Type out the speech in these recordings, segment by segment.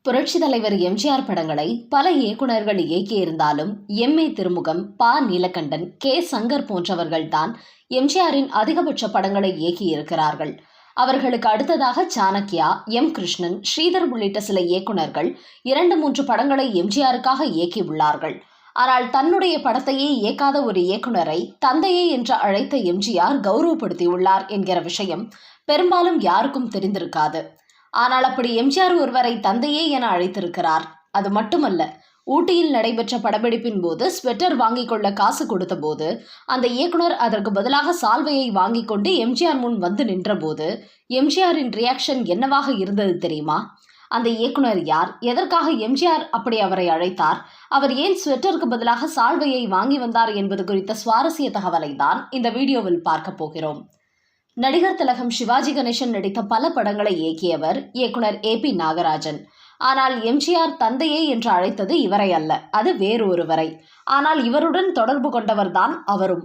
புரட்சி தலைவர் எம்ஜிஆர் படங்களை பல இயக்குநர்கள் இயக்கியிருந்தாலும் எம்.ஏ. திருமுகம், ப. நீலகண்டன், கே. சங்கர் போன்றவர்கள்தான் எம்ஜிஆரின் அதிகபட்ச படங்களை இயக்கியிருக்கிறார்கள். அவர்களுக்கு அடுத்ததாக சாணக்யா, எம். கிருஷ்ணன், ஸ்ரீதர் உள்ளிட்ட சில இயக்குநர்கள் 2-3 படங்களை எம்ஜிஆருக்காக இயக்கியுள்ளார்கள். ஆனால் தன்னுடைய படத்தையே இயக்காத ஒரு இயக்குனரை தந்தையே என்று அழைத்த எம்ஜிஆர் கௌரவப்படுத்தியுள்ளார் என்கிற விஷயம் பெரும்பாலும் யாருக்கும் தெரிந்திருக்காது. ஆனால் அப்படி எம்ஜிஆர் ஒருவரை தந்தையே என அழைத்திருக்கிறார். அது மட்டுமல்ல, ஊட்டியில் நடைபெற்ற படப்பிடிப்பின் போது ஸ்வெட்டர் வாங்கிக் கொள்ள காசு கொடுத்த போது அந்த இயக்குனர் அதற்கு பதிலாக சால்வையை வாங்கிக் கொண்டு எம்ஜிஆர் முன் வந்து நின்றபோது எம்ஜிஆரின் ரியாக்ஷன் என்னவாக இருந்தது தெரியுமா? அந்த இயக்குனர் யார்? எதற்காக எம்ஜிஆர் அப்படி அவரை அழைத்தார்? அவர் ஏன் ஸ்வெட்டருக்கு பதிலாக சால்வையை வாங்கி வந்தார் என்பது குறித்த சுவாரஸ்ய தகவலை தான் இந்த வீடியோவில் பார்க்க போகிறோம். நடிகர் திலகம் சிவாஜி கணேசன் நடித்த பல படங்களை இயக்கியவர் இயக்குனர் ஏ.பி. நாகராஜன். ஆனால் எம்ஜிஆர் தந்தையே என்று அழைத்தது இவரை அல்ல, அது வேறு ஒருவரை. ஆனால் இவருடன் தொடர்பு கொண்டவர்தான் அவரும்.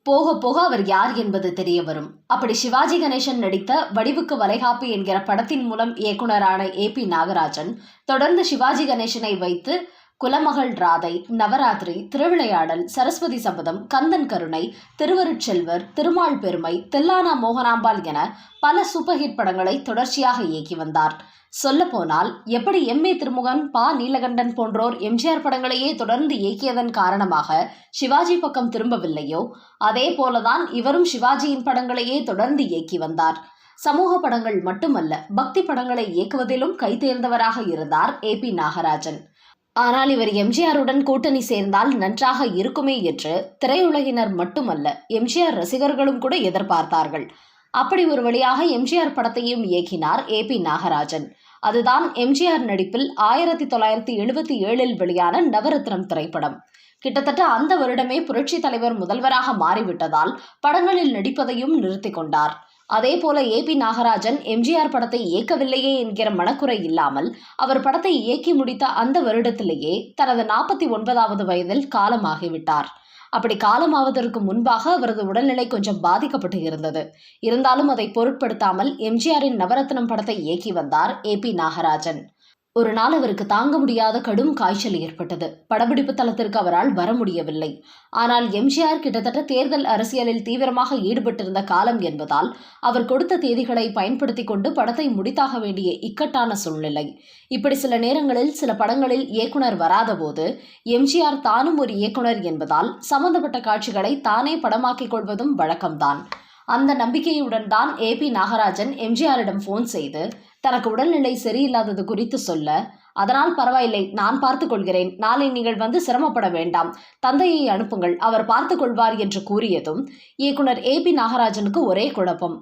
போக போக அவர் யார் என்பது தெரிய வரும். அப்படி சிவாஜி கணேசன் நடித்த வடிவுக்கு வளைகாப்பு என்கிற படத்தின் மூலம் இயக்குனரான ஏ.பி. நாகராஜன் தொடர்ந்து சிவாஜி கணேசனை வைத்து குலமகள் ராதை, நவராத்திரி, திருவிளையாடல், சரஸ்வதி சபதம், கந்தன் கருணை, திருவருட்செல்வர், திருமால் பெருமை, தில்லானா மோகனாம்பாள் என பல சூப்பர் ஹிட் படங்களை தொடர்ச்சியாக இயக்கி வந்தார். சொல்லப்போனால் எப்படி எம்.ஏ. திருமுகன், ப. நீலகண்டன் போன்றோர் எம்ஜிஆர் படங்களையே தொடர்ந்து இயக்கியதன் காரணமாக சிவாஜி பக்கம் திரும்பவில்லையோ அதே போலதான் இவரும் சிவாஜியின் படங்களையே தொடர்ந்து இயக்கி வந்தார். சமூக படங்கள் மட்டுமல்ல, பக்தி படங்களை இயக்குவதிலும் கைதேர்ந்தவராக இருந்தார் ஏ.பி. நாகராஜன். ஆனால் இவர் எம்ஜிஆருடன் கூட்டணி சேர்ந்தால் நன்றாக இருக்குமே என்று திரையுலகினர் மட்டுமல்ல, எம்ஜிஆர் ரசிகர்களும் கூட எதிர்பார்த்தார்கள். அப்படி ஒரு வழியாக எம்ஜிஆர் படத்தையும் இயக்கினார் ஏ.பி. நாகராஜன். அதுதான் எம்ஜிஆர் நடிப்பில் 1977 வெளியான நவரத்னம் திரைப்படம். கிட்டத்தட்ட அந்த வருடமே புரட்சி தலைவர் முதல்வராக மாறிவிட்டதால் படங்களில் நடிப்பதையும் நிறுத்தி கொண்டார். அதே போல ஏ.பி. நாகராஜன் எம்ஜிஆர் படத்தை இயக்கவில்லையே என்கிற மனக்குறை இல்லாமல் அவர் படத்தை இயக்கி முடித்த அந்த வருடத்திலேயே தனது 49வது வயதில் காலமாகிவிட்டார். அப்படி காலமாவதற்கு முன்பாக அவரது உடல்நிலை கொஞ்சம் பாதிக்கப்பட்டு இருந்தது. இருந்தாலும் அதை பொருட்படுத்தாமல் எம்ஜிஆரின் நவரத்னம் படத்தை இயக்கி வந்தார் ஏ.பி. நாகராஜன். ஒரு நாள் அவருக்கு தாங்க முடியாத கடும் காய்ச்சல் ஏற்பட்டது. படப்பிடிப்பு தளத்திற்கு அவரால் வர முடியவில்லை. ஆனால் எம்ஜிஆர் கிட்டத்தட்ட தேர்தல் அரசியலில் தீவிரமாக ஈடுபட்டிருந்த காலம் என்பதால் அவர் கொடுத்த தேதிகளை பயன்படுத்தி கொண்டு படத்தை முடித்தாக வேண்டிய இக்கட்டான சூழ்நிலை. இப்படி சில நேரங்களில் சில படங்களில் இயக்குனர் வராத போது எம்ஜிஆர் தானும் ஒரு இயக்குனர் என்பதால் சம்பந்தப்பட்ட காட்சிகளை தானே படமாக்கிக் கொள்வதும் வழக்கம்தான். அந்த நம்பிக்கையுடன் தான் ஏ.பி. நாகராஜன் எம்ஜிஆரிடம் போன் செய்து தனக்கு உடல்நிலை சரியில்லாதது குறித்து சொல்ல, அதனால் பரவாயில்லை, நான் பார்த்துக் கொள்கிறேன், நாளை நீங்கள் வந்து சிரமப்பட வேண்டாம், தந்தையை அனுப்புங்கள், அவர் பார்த்துக் கொள்வார் என்று கூறியதும் இயக்குனர் ஏ.பி. நாகராஜனுக்கு ஒரே குழப்பம்.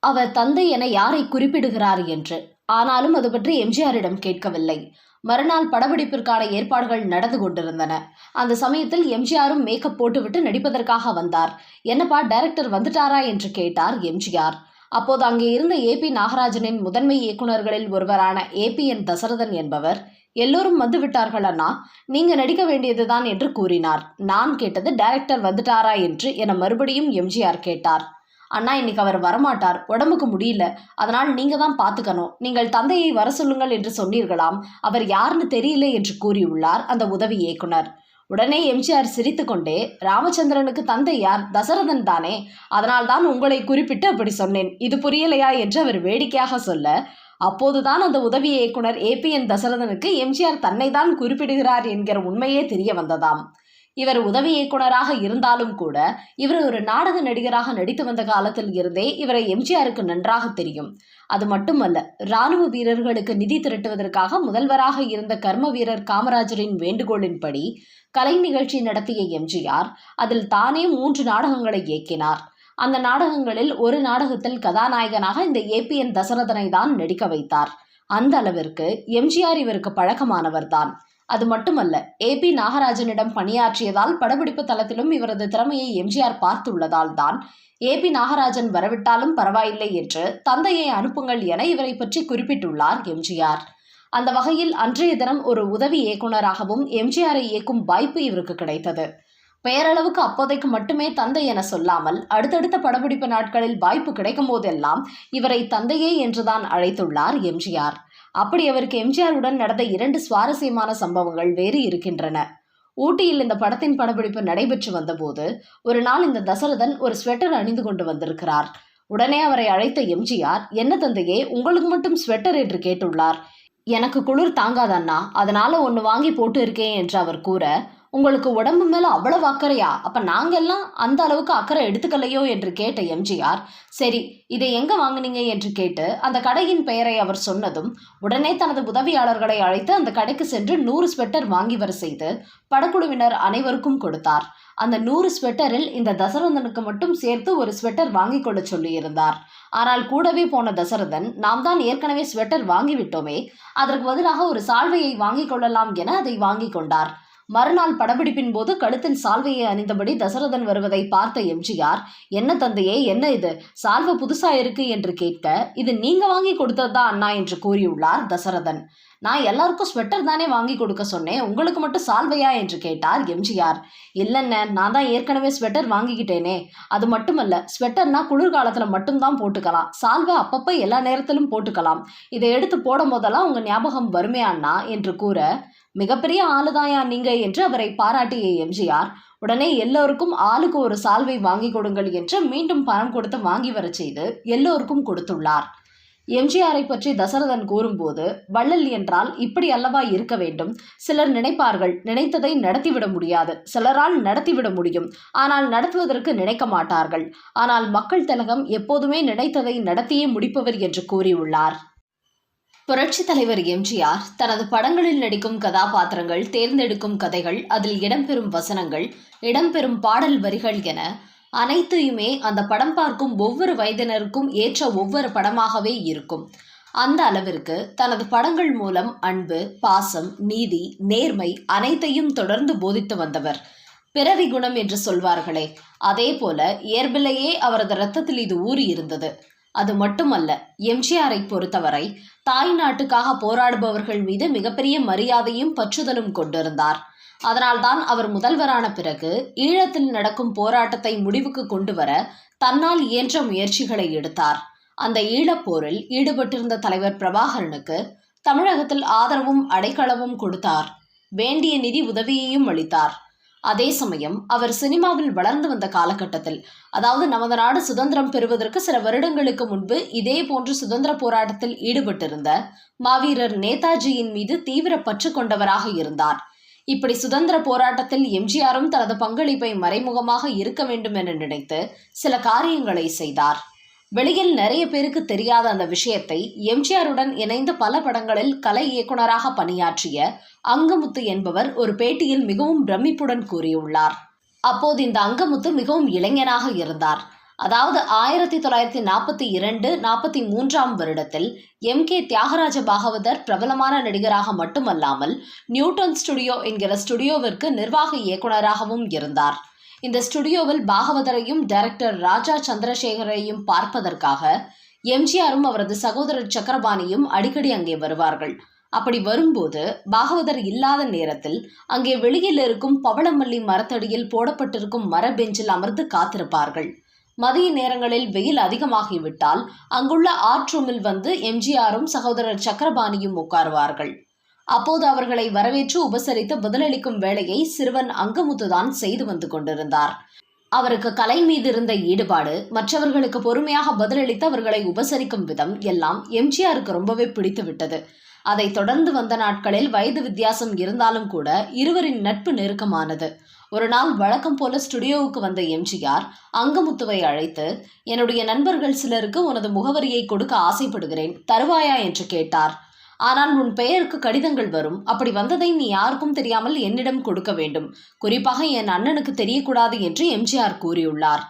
அவர் தந்தை என யாரை குறிப்பிடுகிறார் என்று. ஆனாலும் அது பற்றி எம்ஜிஆரிடம் கேட்கவில்லை. மறுநாள் படப்பிடிப்பிற்கான ஏற்பாடுகள் நடந்து கொண்டிருந்தன. அந்த சமயத்தில் எம்ஜிஆரும் மேக்கப் போட்டுவிட்டு நடிப்பதற்காக வந்தார். என்னப்பா, டைரக்டர் வந்துட்டாரா என்று கேட்டார் எம்ஜிஆர். அப்போது அங்கே இருந்த ஏ.பி. நாகராஜனின் முதன்மை இயக்குநர்களில் ஒருவரான ஏ.பி.என். தசரதன் என்பவர், எல்லோரும் வந்து விட்டார்கள் அண்ணா, நீங்க நடிக்க வேண்டியதுதான் என்று கூறினார். நான் கேட்டது டைரக்டர் வந்துட்டாரா என்று என மறுபடியும் எம்ஜிஆர் கேட்டார். அண்ணா, இன்னைக்கு அவர் வரமாட்டார், உடம்புக்கு முடியல, அதனால் நீங்க தான் பார்த்துக்கணும், நீங்கள் தந்தையை வர சொல்லுங்கள் என்று சொன்னீர்களாம், அவர் யாருன்னு தெரியல என்று கூறியுள்ளார் அந்த உதவி இயக்குனர். உடனே எம்ஜிஆர் சிரித்துக்கொண்டே, ராமச்சந்திரனுக்கு தந்தை யார்? தசரதன் தானே, அதனால் தான் உங்களை குறிப்பிட்டு அப்படி சொன்னேன், இது புரியலையா என்று அவர் வேடிக்கையாக சொல்ல, அப்போதுதான் அந்த உதவி இயக்குனர் ஏ.பி.என். தசரதனுக்கு எம்ஜிஆர் தன்னை தான் குறிப்பிடுகிறார் என்கிற உண்மையே தெரிய வந்ததாம். இவர் உதவி இயக்குனராக இருந்தாலும் கூட இவர் ஒரு நாடக நடிகராக நடித்து வந்த காலத்தில் இருந்தே இவரை எம்ஜிஆருக்கு நன்றாக தெரியும். அது மட்டுமல்ல, இராணுவ வீரர்களுக்கு நிதி திரட்டுவதற்காக முதல்வராக இருந்த கர்ம வீரர் காமராஜரின் வேண்டுகோளின்படி கலை நிகழ்ச்சி நடத்திய எம்ஜிஆர் அதில் தானே 3 நாடகங்களை இயக்கினார். அந்த நாடகங்களில் ஒரு நாடகத்தில் கதாநாயகனாக இந்த ஏ.பி.என். தசரதனை தான் நடிக்க வைத்தார். அந்த அளவிற்கு எம்ஜிஆர் இவருக்கு பழக்கமானவர்தான். அது மட்டுமல்ல, ஏ.பி. நாகராஜனிடம் பணியாற்றியதால் படப்பிடிப்பு தளத்திலும் இவரது திறமையை எம்ஜிஆர் பார்த்துள்ளதால் தான் ஏ.பி. நாகராஜன் வரவிட்டாலும் பரவாயில்லை என்று தந்தையை அனுப்புங்கள் என இவரை பற்றி குறிப்பிட்டுள்ளார் எம்ஜிஆர். அந்த வகையில் அன்றைய தினம் ஒரு உதவி இயக்குனராகவும் எம்ஜிஆரை இயக்கும் வாய்ப்பு இவருக்கு கிடைத்தது. பெயரளவுக்கு அப்போதைக்கு மட்டுமே தந்தை என சொல்லாமல் அடுத்தடுத்த படப்பிடிப்பு நாட்களில் வாய்ப்பு கிடைக்கும் போதெல்லாம் இவரை தந்தையே என்றுதான் அழைத்துள்ளார் எம்ஜிஆர். அப்படி அவருக்கு எம்ஜிஆருடன் நடந்த 2 சுவாரஸ்யமான சம்பவங்கள் வேறு இருக்கின்றன. ஊட்டியில் இந்த படத்தின் படப்பிடிப்பு நடைபெற்று வந்தபோது ஒரு நாள் இந்த தசரதன் ஒரு ஸ்வெட்டர் அணிந்து கொண்டு வந்திருக்கிறார். உடனே அவரை அழைத்த எம்ஜிஆர், "என்ன தந்தையே, உங்களுக்கு மட்டும் ஸ்வெட்டர்?" என்று கேட்டுள்ளார். "எனக்கு குளிர் தாங்காதண்ணா, அதனால ஒன்று வாங்கி போட்டு இருக்கேன்" என்று அவர் கூற, "உங்களுக்கு உடம்பு மேல அவ்வளவு அக்கறையா? அப்ப நாங்கெல்லாம் அந்த அளவுக்கு அக்கறை எடுத்துக்கலையோ?" என்று கேட்ட எம்ஜிஆர், "சரி, இதை எங்க வாங்குனீங்க?" என்று கேட்டு அந்த கடையின் பெயரை அவர் சொன்னதும் உடனே தனது உதவியாளர்களை அழைத்து அந்த கடைக்கு சென்று 100 ஸ்வெட்டர் வாங்கி வர செய்து படக்குழுவினர் அனைவருக்கும் கொடுத்தார். அந்த 100 ஸ்வெட்டரில் இந்த தசரதனுக்கு மட்டும் சேர்த்து ஒரு ஸ்வெட்டர் வாங்கி கொள்ள சொல்லியிருந்தார். ஆனால் கூடவே போன தசரதன், "நாம் தான் ஏற்கனவே ஸ்வெட்டர் வாங்கிவிட்டோமே, அதற்கு பதிலாக ஒரு சால்வையை வாங்கிக் கொள்ளலாம்" என அதை வாங்கி கொண்டார். மறுநாள் படப்பிடிப்பின் போது கழுத்தில் சால்வையை அணிந்தபடி தசரதன் வருவதை பார்த்த எம்ஜிஆர், "என்ன தந்தையே, என்ன இது, சால்வை புதுசா இருக்கு" என்று கேட்க, "இது நீங்க வாங்கி கொடுத்ததுதான் அண்ணா" என்று கூறியுள்ளார் தசரதன். "நான் எல்லாருக்கும் ஸ்வெட்டர் தானே வாங்கி கொடுக்க சொன்னேன், உங்களுக்கு மட்டும் சால்வையா?" என்று கேட்டார் எம்ஜிஆர். "இல்லைண்ணே, நான் தான் ஏற்கனவே ஸ்வெட்டர் வாங்கிக்கிட்டேனே. அது மட்டுமல்ல, ஸ்வெட்டர்னா குளிர்காலத்துல மட்டும்தான் போட்டுக்கலாம், சால்வை அப்பப்ப எல்லா நேரத்திலும் போட்டுக்கலாம். இதை எடுத்து போடும் போதெல்லாம் உங்க ஞாபகம் வருமே அண்ணா" என்று கூற, "மிகப்பெரிய ஆளுதாயா நீங்க" என்று அவரை பாராட்டிய எம்ஜிஆர், உடனே எல்லோருக்கும் ஆளுக்கு ஒரு சால்வை வாங்கி கொடுங்கள் என்று மீண்டும் பணம் கொடுத்து வாங்கி வர செய்து எல்லோருக்கும் கொடுத்துள்ளார். எம்ஜிஆரை பற்றி தசரதன் கூறும்போது, "வள்ளல் என்றால் இப்படி அல்லவா இருக்க வேண்டும்? சிலர் நினைப்பார்கள், நினைத்ததை நடத்திவிட முடியாது. சிலரால் நடத்திவிட முடியும், ஆனால் நடத்துவதற்கு நினைக்க மாட்டார்கள். ஆனால் மக்கள் திலகம் எப்போதுமே நினைத்ததை நடத்தியே முடிப்பவர்" என்று கூறியுள்ளார். புரட்சித் தலைவர் எம்ஜிஆர் தனது படங்களில் நடிக்கும் கதாபாத்திரங்கள், தேர்ந்தெடுக்கும் கதைகள், அதில் இடம்பெறும் வசனங்கள், இடம்பெறும் பாடல் வரிகள் என அனைத்தையுமே அந்த படம் பார்க்கும் ஒவ்வொரு வயதினருக்கும் ஏற்ற ஒவ்வொரு படமாகவே இருக்கும். அந்த அளவிற்கு தனது படங்கள் மூலம் அன்பு, பாசம், நீதி, நேர்மை அனைத்தையும் தொடர்ந்து போதித்து வந்தவர். பிறவி குணம் என்று சொல்வார்களே, அதே போல இயல்பிலேயே அவரது இரத்தத்தில் இது ஊறி இருந்தது. அது மட்டுமல்ல, எம்ஜிஆரை பொறுத்தவரை தாய் நாட்டுக்காக போராடுபவர்கள் மீது மிகப்பெரிய மரியாதையும் பற்றுதலும் கொண்டிருந்தார். அதனால்தான் அவர் முதல்வரான பிறகு ஈழத்தில் நடக்கும் போராட்டத்தை முடிவுக்கு கொண்டு வர தன்னால் இயன்ற முயற்சிகளை எடுத்தார். அந்த ஈழப்போரில் ஈடுபட்டிருந்த தலைவர் பிரபாகரனுக்கு தமிழகத்தில் ஆதரவும் அடைக்கலமும் கொடுத்தார். வேண்டிய நிதி உதவியையும் அளித்தார். அதே சமயம் அவர் சினிமாவில் வளர்ந்து வந்த காலகட்டத்தில், அதாவது நமது நாடு சுதந்திரம் பெறுவதற்கு சில வருடங்களுக்கு முன்பு இதே போன்று சுதந்திர போராட்டத்தில் ஈடுபட்டிருந்த மாவீரர் நேதாஜியின் மீது தீவிர பற்று கொண்டவராக இருந்தார். இப்படி சுதந்திர போராட்டத்தில் எம்ஜிஆரும் தனது பங்களிப்பை மறைமுகமாக இருக்க வேண்டும் என நினைத்து சில காரியங்களை செய்தார். வெளியில் நிறைய பேருக்கு தெரியாத அந்த விஷயத்தை எம்ஜிஆருடன் இணைந்து பல படங்களில் கலை இயக்குனராக பணியாற்றிய அங்கமுத்து என்பவர் ஒரு பேட்டியில் மிகவும் பிரமிப்புடன் கூறியுள்ளார். அப்போது இந்த அங்கமுத்து மிகவும் இளைஞனாக இருந்தார். அதாவது 1942-43 வருடத்தில் M.K. தியாகராஜ பாகவதர் பிரபலமான நடிகராக மட்டுமல்லாமல் நியூட்டன் ஸ்டுடியோ என்கிற ஸ்டுடியோவிற்கு நிர்வாக இயக்குனராகவும் இருந்தார். இந்த ஸ்டுடியோவில் பாகவதரையும் டைரக்டர் ராஜா சந்திரசேகரையும் பார்ப்பதற்காக எம்ஜிஆரும் அவரது சகோதரர் சக்கரபாணியும் அடிக்கடி அங்கே வருவார்கள். அப்படி வரும்போது பாகவதர் இல்லாத நேரத்தில் அங்கே வெளியில் இருக்கும் பவளமல்லி மரத்தடியில் போடப்பட்டிருக்கும் மர பெஞ்சில் அமர்ந்து காத்திருப்பார்கள். மதிய நேரங்களில் வெயில் அதிகமாகிவிட்டால் அங்குள்ள ஆர்ட் ரூமில் வந்து எம்ஜிஆரும் சகோதரர் சக்கரபாணியும் உட்காருவார்கள். அப்போது அவர்களை வரவேற்று உபசரித்து பதிலளிக்கும் வேலையை சிறுவன் அங்கமுத்துதான் செய்து வந்து கொண்டிருந்தார். அவருக்கு கலை மீது இருந்த ஈடுபாடு, மற்றவர்களுக்கு பொறுமையாக பதிலளித்து அவர்களை உபசரிக்கும் விதம் எல்லாம் எம்ஜிஆருக்கு ரொம்பவே பிடித்து விட்டது. அதை தொடர்ந்து வந்த நாட்களில் வயது வித்தியாசம் இருந்தாலும் கூட இருவரின் நட்பு நெருக்கமானது. ஒரு நாள் வழக்கம் போல ஸ்டுடியோவுக்கு வந்த எம்ஜிஆர் அங்கமுத்துவை அழைத்து, "என்னுடைய நண்பர்கள் சிலருக்கு உனது முகவரியை கொடுக்க ஆசைப்படுகிறேன், தருவாயா?" என்று கேட்டார். "ஆனால் உன் பெயருக்கு கடிதங்கள் வரும். அப்படி வந்ததை நீ யாருக்கும் தெரியாமல் என்னிடம் கொடுக்க வேண்டும். குறிப்பாக என் அண்ணனுக்கு தெரியக்கூடாது" என்று எம்ஜிஆர் கூறியுள்ளார்.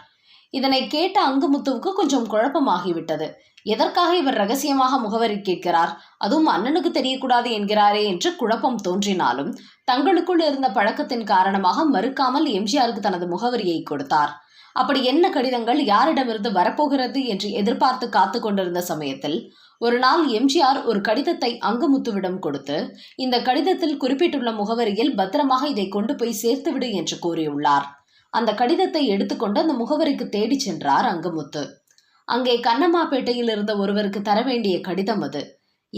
இதனை கேட்ட அங்கமுத்துவுக்கு கொஞ்சம் குழப்பமாகிவிட்டது. எதற்காக இவர் ரகசியமாக முகவரி கேட்கிறார், அதுவும் அண்ணனுக்கு தெரியக்கூடாது என்கிறாரே என்று குழப்பம் தோன்றினாலும் தங்களுக்குள் இருந்த பழக்கத்தின் காரணமாக மறுக்காமல் எம்ஜிஆருக்கு தனது முகவரியை கொடுத்தார். அப்படி என்ன கடிதங்கள் யாரிடமிருந்து வரப்போகிறது என்று எதிர்பார்த்து காத்து கொண்டிருந்த சமயத்தில் ஒரு நாள் எம்ஜிஆர் ஒரு கடிதத்தை அங்கமுத்துவிடம் கொடுத்து, "இந்த கடிதத்தில் குறிப்பிட்டுள்ள முகவரியில் பத்திரமாக இதை கொண்டு போய் சேர்த்துவிடு" என்று கூறியுள்ளார். அந்த கடிதத்தை எடுத்துக்கொண்டு அந்த முகவரிக்கு தேடி சென்றார் அங்கமுத்து. அங்கே கண்ணம்மாப்பேட்டையில் இருந்த ஒருவருக்கு தர வேண்டிய கடிதம் அது.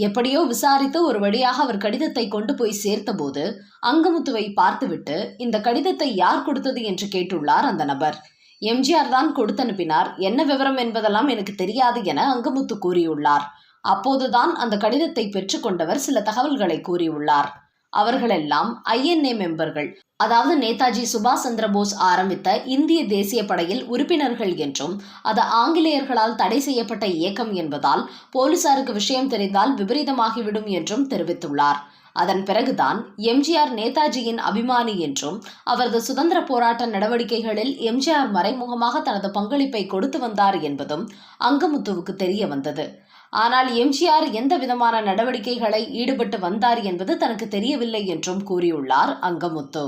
எப்படியோ விசாரித்து ஒரு வழியாக அவர் கடிதத்தை கொண்டு போய் சேர்த்தபோது அங்கமுத்துவை பார்த்துவிட்டு இந்த கடிதத்தை யார் கொடுத்தது என்று கேட்டுள்ளார் அந்த நபர். எம்ஜிஆர் தான் கொடுத்தனுப்பினார், என்ன விவரம் என்பதெல்லாம் எனக்கு தெரியாது என அங்கமுத்து கூறியுள்ளார். அப்போதுதான் அந்த கடிதத்தை பெற்றுக்கொண்டவர் சில தகவல்களை கூறியுள்ளார். அவர்களெல்லாம் INA மெம்பர்கள், அதாவது நேதாஜி சுபாஷ் சந்திரபோஸ் ஆரம்பித்த இந்திய தேசிய படையில் உறுப்பினர்கள் என்றும் அது ஆங்கிலேயர்களால் தடை செய்யப்பட்ட இயக்கம் என்பதால் போலீசாருக்கு விஷயம் தெரிந்தால் விபரீதமாகிவிடும் என்றும் தெரிவித்துள்ளார். அதன் பிறகுதான் எம்ஜிஆர் நேதாஜியின் அபிமானி என்றும் அவரது சுதந்திர போராட்ட நடவடிக்கைகளில் எம்ஜிஆர் மறைமுகமாக தனது பங்களிப்பை கொடுத்து வந்தார் என்பதும் அங்கமுத்துவுக்கு தெரிய வந்தது. ஆனால் எம்ஜிஆர் எந்த விதமான நடவடிக்கைகளை ஈடுபட்டு வந்தார் என்பது தனக்கு தெரியவில்லை என்றும் கூறியுள்ளார் அங்கமுத்து.